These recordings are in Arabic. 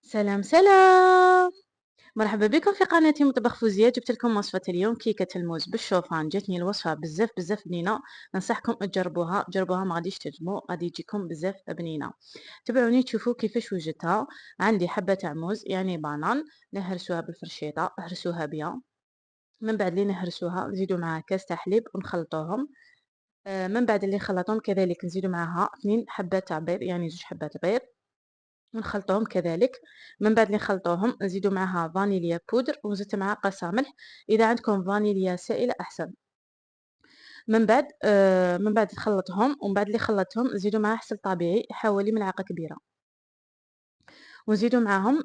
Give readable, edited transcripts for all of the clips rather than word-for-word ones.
سلام سلام، مرحبا بكم في قناتي مطبخ فوزية. جبت لكم وصفة اليوم كيكة الموز بالشوفان. جاتني الوصفة بزاف بزاف بنينة، ننصحكم تجربوها. جربوها ما غاديش تندموا، غادي تجيكم بزاف بنينة. تبعوني تشوفوا كيفاش وجدتها. عندي حبة تاع موز يعني بانان، نهرسوها بالفرشيطة، هرسوها بيان. من بعد اللي نهرسوها نزيدو معاها كاس تاع حليب ونخلطوهم. من بعد اللي خلطوهم كذلك نزيدو معاها 2 حبات تاع بيض يعني 2 حبات بيض ونخلطوهم كذلك. من بعد اللي نخلطوهم نزيدو معاها فانيليا بودر ونزيد معاها قرصة ملح، اذا عندكم فانيليا سائلة احسن. من بعد نخلطهم، ومن بعد اللي خلطتهم نزيدو معاها عسل طبيعي حوالي ملعقة كبيرة، ونزيدو معاهم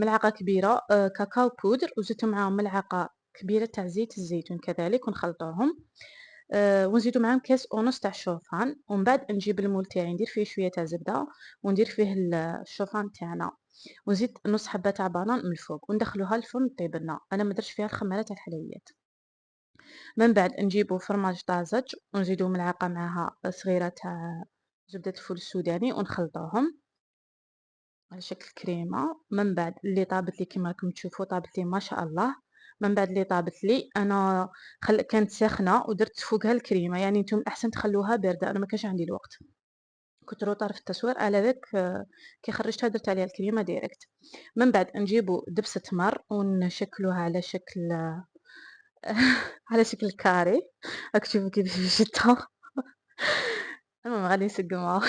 ملعقة كبيرة كاكاو بودر، وزدت معاهم ملعقة كبيرة تاع زيت الزيتون كذلك ونخلطوهم. ونزيدو معاهم كاس ونص تاع الشوفان، ومن بعد نجيب المول تاعي ندير فيه شوية تاع زبدة وندير فيه الشوفان تاعنا، ونزيد نص حبة تاع بانان من الفوق وندخلوها الفرن طيب لنا. انا ما درتش فيها الخميره تاع الحلويات. من بعد نجيبو فرماج طازج ونزيدو ملعقه معاها صغيره تاع زبده الفول السوداني ونخلطوهم على شكل كريمه. من بعد اللي طابت لي كما راكم تشوفوا طابت لي ما شاء الله. من بعد اللي طابت لي انا كانت ساخنه ودرت فوقها الكريمه، يعني نتوما الاحسن تخلوها بارده، انا ما كانش عندي الوقت، كنت روطة في التصوير على ذاك. كي خرجتها درت عليها الكريمه ديريكت. من بعد نجيبو دبسة تمر ونشكلوها على شكل على شكل كاري. راك تشوفوا كيفاش جبتها. المهم غادي نسقمها.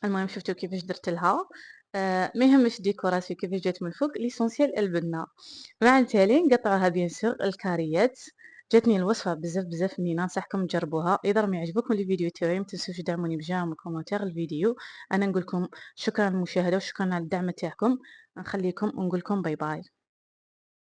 المهم شفتوا كيفاش درت لها. ما يهمش ديكوراسيون كيفاش جات من الفوق، ليسونسيال البنه. مع التالي نقطعوها بيان سور الكاريات. جاتني الوصفه بزاف بزاف بنينه، ننصحكم تجربوها. اذا راهم يعجبكم الفيديو تاعي ما تنسوش تدعموني بجيم وكومنتير الفيديو. انا نقول لكم شكرا للمشاهده وشكرا على الدعم تاعكم. نخليكم ونقول لكم باي باي.